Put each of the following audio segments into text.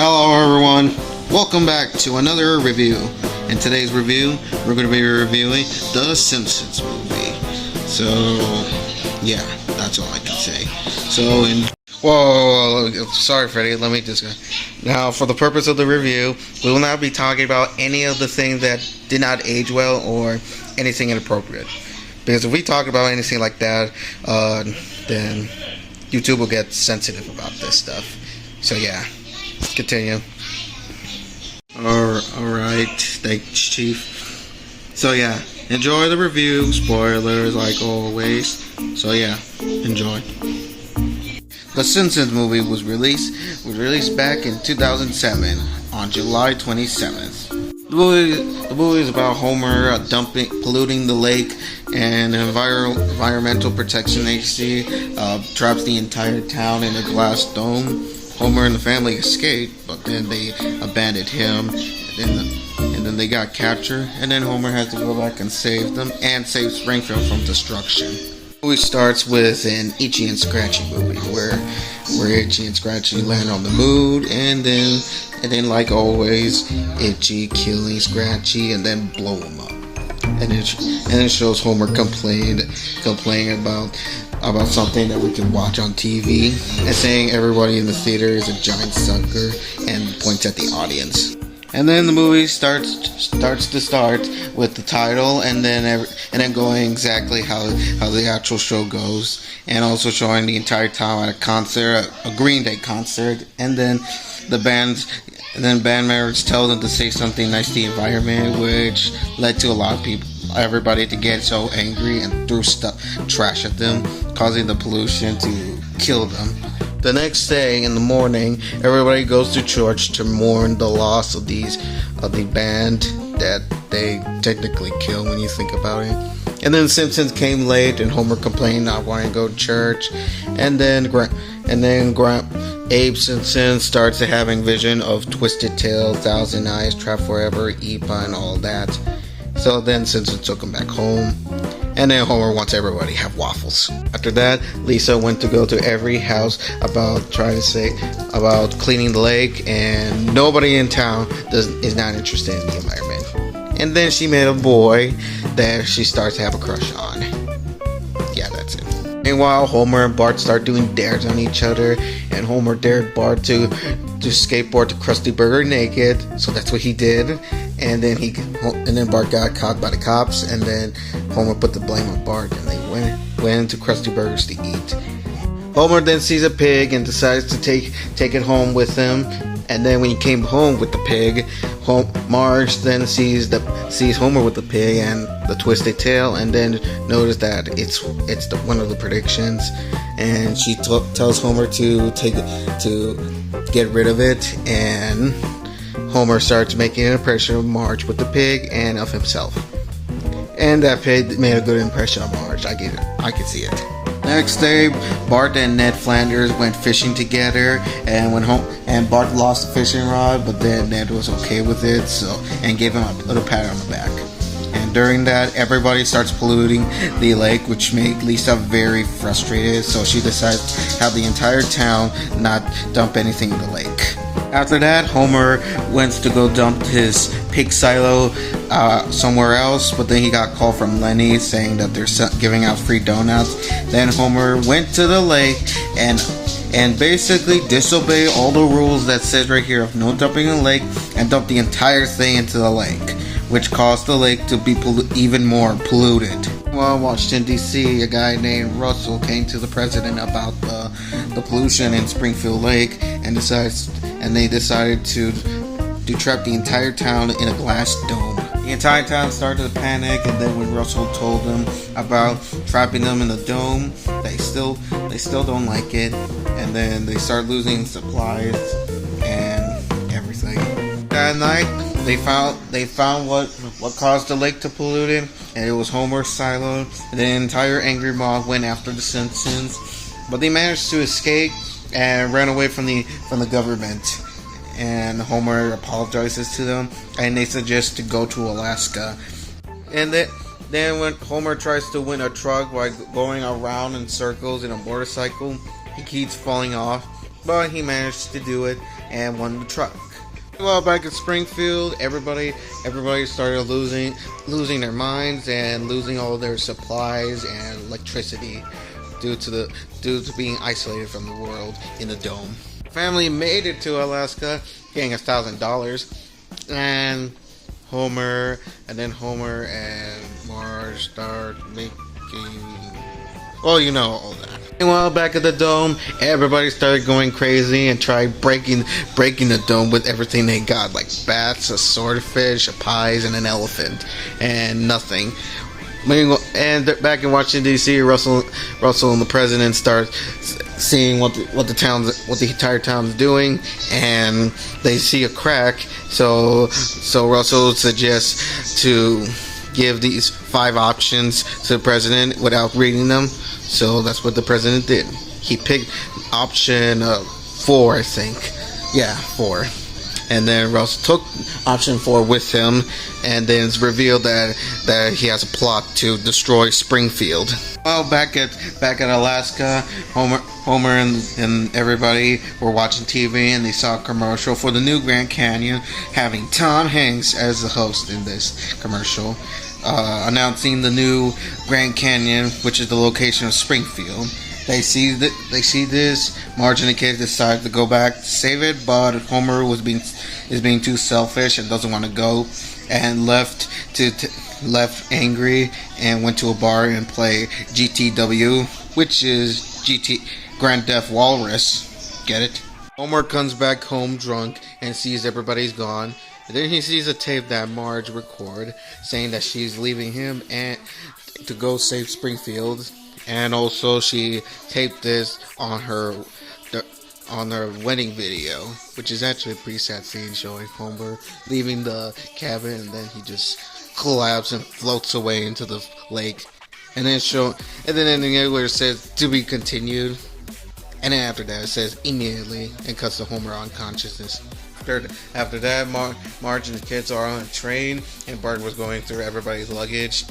Hello everyone, welcome back to another review. In today's review, we're going to be reviewing the Simpsons movie. So, yeah, that's all I can say. So, whoa, sorry Freddy, let me just now, for the purpose of the review, we will not be talking about any of the things that did not age well or anything inappropriate. Because if we talk about anything like that, then YouTube will get sensitive about this stuff. So yeah, continue. Alright, thanks Chief. So yeah, enjoy the review, spoilers like always. So yeah, enjoy. The Simpsons movie was released back in 2007 on July 27th. The movie is about Homer polluting the lake, and environmental protection agency traps the entire town in a glass dome. Homer and the family escape, but then they abandoned him, and then they got captured, and then Homer has to go back and save them and save Springfield from destruction. The movie starts with an Itchy and Scratchy movie where Itchy and Scratchy land on the moon, and then like always, Itchy killing Scratchy and then blow him up. And it shows Homer complaining about something that we can watch on TV, and saying everybody in the theater is a giant sucker, and points at the audience. And then the movie starts with the title, and then going exactly how the actual show goes, and also showing the entire town at a concert, a Green Day concert, and then band members tell them to say something nice to the environment, which led to a lot of everybody to get so angry and threw trash at them, causing the pollution to kill them. The next day in the morning, everybody goes to church to mourn the loss of the band that they technically killed when you think about it. And then Simpsons came late, and Homer complained not wanting to go to church. And then Abe Simpson starts having vision of Twisted Tail, Thousand Eyes, Trapped Forever, Epa, and all that. So then Simpson took him back home. And then Homer wants everybody to have waffles. After that, Lisa went to go to every house about cleaning the lake, and nobody in town is not interested in the environment. And then she met a boy that she starts to have a crush on. Yeah, that's it. Meanwhile, Homer and Bart start doing dares on each other, and Homer dared Bart to skateboard to Krusty Burger naked, so that's what he did. And then Bart got caught by the cops, and then Homer put the blame on Bart, and they went to Krusty Burgers to eat. Homer then sees a pig and decides to take it home with him. And then when he came home with the pig, Marge then sees Homer with the pig and the twisted tail, and then noticed that it's one of the predictions, and she tells Homer to get rid of it, and Homer starts making an impression of Marge with the pig and of himself. And that pig made a good impression of Marge. I get it. I can see it. Next day, Bart and Ned Flanders went fishing together, and Bart lost the fishing rod, but then Ned was okay with it, and gave him a little pat on the back. And during that, everybody starts polluting the lake, which made Lisa very frustrated, so she decides to have the entire town not dump anything in the lake. After that, Homer went to go dump his pig silo somewhere else, but then he got a call from Lenny saying that they're giving out free donuts. Then Homer went to the lake and basically disobeyed all the rules that says right here of no dumping in the lake, and dumped the entire thing into the lake, which caused the lake to be even more polluted. Well, in Washington, D.C., a guy named Russell came to the president about the pollution in Springfield Lake, and they decided to trap the entire town in a glass dome. The entire town started to panic, and then when Russell told them about trapping them in the dome, they still don't like it, and then they start losing supplies and everything. That night, they found what caused the lake to pollute it, and it was Homer's silo. And the entire angry mob went after the Simpsons, but they managed to escape and ran away from the government. And Homer apologizes to them, and they suggest to go to Alaska. And then when Homer tries to win a truck by going around in circles in a motorcycle, he keeps falling off. but he managed to do it and won the truck. Well, back in Springfield, everybody started losing their minds and losing all their supplies and electricity due to being isolated from the world in the dome. Family made it to Alaska, getting $1,000, and Homer and Marge start making, well, you know all that. Meanwhile, back at the dome, everybody started going crazy and tried breaking the dome with everything they got, like bats, a swordfish, a pies, and an elephant, and nothing. And back in Washington D.C., Russell and the president start seeing what the entire town's doing, and they see a crack. So Russell suggests to give these 5 options to the president without reading them. So that's what the president did. He picked option 4, I think. Yeah, 4. And then Russell took option 4 with him, and then it's revealed that he has a plot to destroy Springfield. Well, back at Alaska, Homer and everybody were watching TV, and they saw a commercial for the new Grand Canyon, having Tom Hanks as the host in this commercial, announcing the new Grand Canyon, which is the location of Springfield. They see this. Marge and the kids decide to go back to save it, but Homer is being too selfish and doesn't want to go, and left angry and went to a bar and play GTW, which is Grand Theft Walrus. Get it? Homer comes back home drunk and sees everybody's gone. And then he sees a tape that Marge recorded saying that she's leaving him and to go save Springfield. And also she taped this on her wedding video, which is actually a pretty sad scene showing Homer leaving the cabin, and then he just collapses and floats away into the lake. And then ending it where it says to be continued. And then after that it says immediately and cuts to Homer unconsciousness. After that, Marge and the kids are on a train, and Bart was going through everybody's luggage.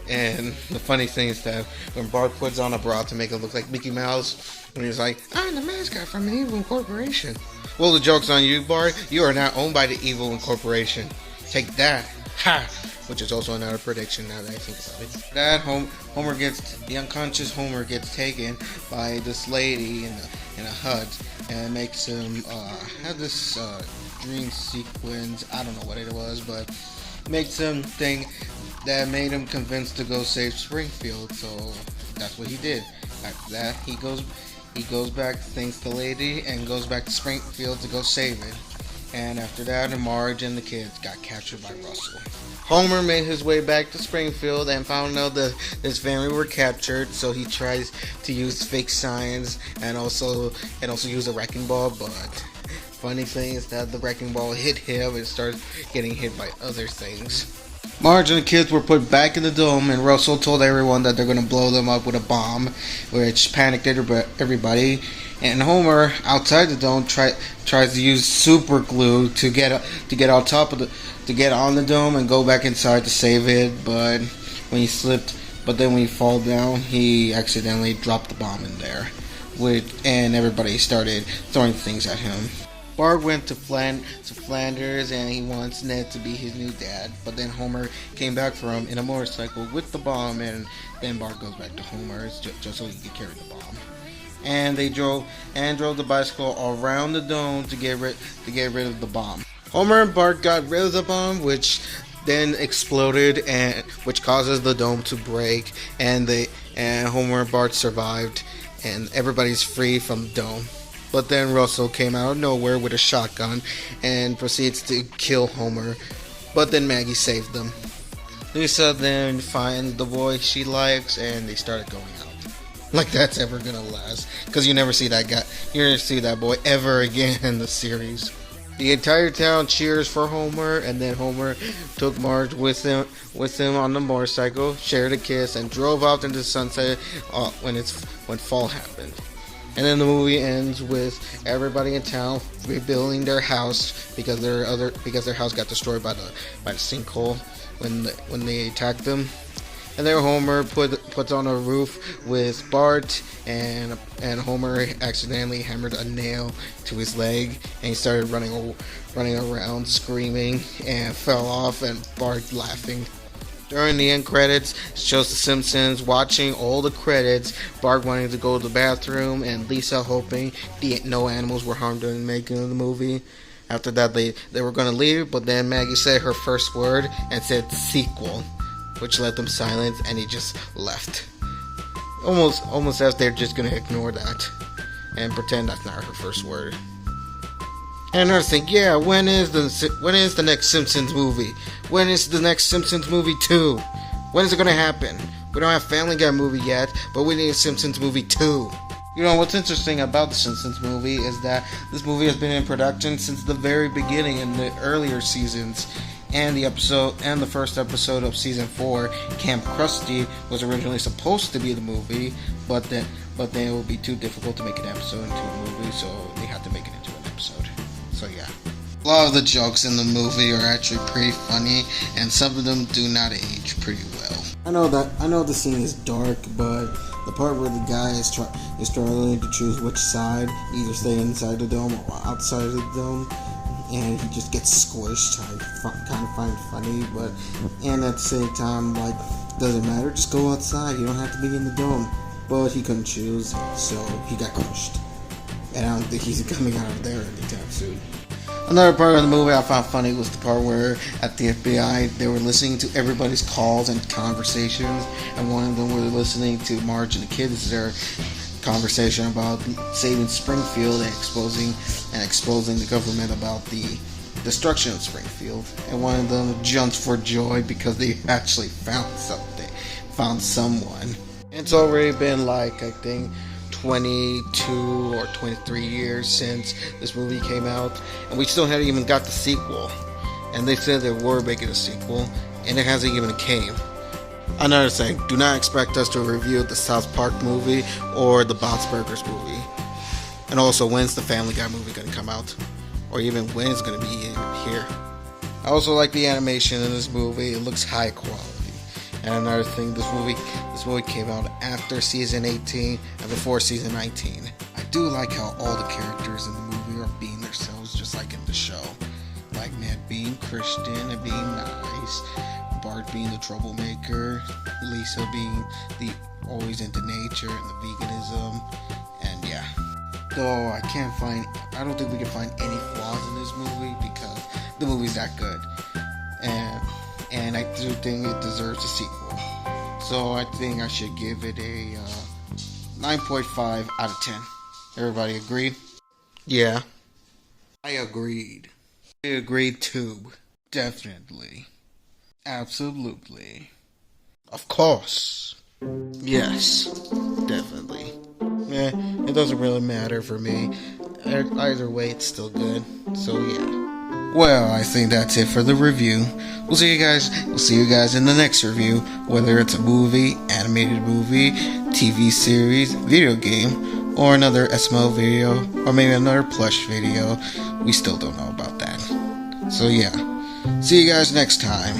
And the funny thing is that when Bart puts on a bra to make it look like Mickey Mouse, and he's like, "I'm the mascot from an evil corporation." Well, the joke's on you, Bart. You are now owned by the evil corporation. Take that. Ha! Which is also another prediction now that I think about it. That the unconscious Homer gets taken by this lady in a hut, and makes him have this dream sequence. I don't know what it was, but makes him think that made him convinced to go save Springfield. So that's what he did. After that, he goes back, thanks the lady, and goes back to Springfield to go save it. And after that, Marge and the kids got captured by Russell. Homer made his way back to Springfield and found out that his family were captured, so he tries to use fake signs and also use a wrecking ball, but funny thing is that the wrecking ball hit him and started getting hit by other things. Marge and the kids were put back in the dome, and Russell told everyone that they're going to blow them up with a bomb, which panicked everybody. And Homer, outside the dome, tries to use super glue to get on top of to get on the dome and go back inside to save it. But when he fall down, he accidentally dropped the bomb in there, and everybody started throwing things at him. Bart went to Flanders, and he wants Ned to be his new dad. But then Homer came back for him in a motorcycle with the bomb, and then Bart goes back to Homer just so he could carry the bomb. And they drove the bicycle around the dome to get rid of the bomb. Homer and Bart got rid of the bomb, which then exploded, and which causes the dome to break. And Homer and Bart survived, and everybody's free from the dome. But then Russell came out of nowhere with a shotgun and proceeds to kill Homer. But then Maggie saved them. Lisa then finds the boy she likes, and they started going out. Like that's ever gonna last, because you never see that guy, you never see that boy ever again in the series. The entire town cheers for Homer, and then Homer took Marge with him on the motorcycle, shared a kiss, and drove out into the sunset when fall happened. And then the movie ends with everybody in town rebuilding their house because their house got destroyed by the sinkhole when they attacked them. And then Homer puts on a roof with Bart, and Homer accidentally hammered a nail to his leg, and he started running around screaming and fell off, and Bart laughing. During the end credits, it shows the Simpsons watching all the credits, Bart wanting to go to the bathroom, and Lisa hoping no animals were harmed during the making of the movie. After that, they were going to leave, but then Maggie said her first word and said sequel, which left them silent, and he just left. Almost as they're just going to ignore that and pretend that's not her first word. And another thing, yeah, when is the next Simpsons movie? When is the next Simpsons movie 2? When is it going to happen? We don't have Family Guy movie yet, but we need a Simpsons movie 2. You know, what's interesting about the Simpsons movie is that this movie has been in production since the very beginning in the earlier seasons. And the first episode of season 4, Camp Krusty, was originally supposed to be the movie, but then it would be too difficult to make an episode into a movie, so they had to make it into an episode. So yeah. A lot of the jokes in the movie are actually pretty funny, and some of them do not age pretty well. I know the scene is dark, but the part where the guy is struggling to choose which side, either stay inside the dome or outside of the dome, and he just gets squished, I kind of find it funny, and at the same time, like, doesn't matter, just go outside, you don't have to be in the dome. But he couldn't choose, so he got crushed. And I don't think he's coming out of there anytime soon. Another part of the movie I found funny was the part where at the FBI they were listening to everybody's calls and conversations, and one of them were listening to Marge and the kids, their conversation about saving Springfield and exposing the government about the destruction of Springfield. And one of them jumps for joy because they actually found someone. And it's already been like, I think, 22 or 23 years since this movie came out, and we still haven't even got the sequel. And they said they were making a sequel, and it hasn't even came. Another thing, do not expect us to review the South Park movie or the Bob's Burgers movie. And also, when's the Family Guy movie going to come out? Or even when it's going to be here. I also like the animation in this movie. It looks high quality. And another thing, this movie came out after season 18 and before season 19. I do like how all the characters in the movie are being themselves, just like in the show. Like Ned being Christian and being nice, Bart being the troublemaker, Lisa being the always into nature and the veganism, and yeah. Though I don't think we can find any flaws in this movie because the movie's that good. And I do think it deserves a sequel. So I think I should give it a 9.5 out of 10. Everybody agree? Yeah. I agreed. I agreed too. Definitely. Absolutely. Of course. Yes. Definitely. It doesn't really matter for me. Either way, it's still good. So yeah. Well, I think that's it for the review. We'll see you guys in the next review, whether it's a movie, animated movie, TV series, video game, or another SML video, or maybe another plush video. We still don't know about that. So yeah, see you guys next time.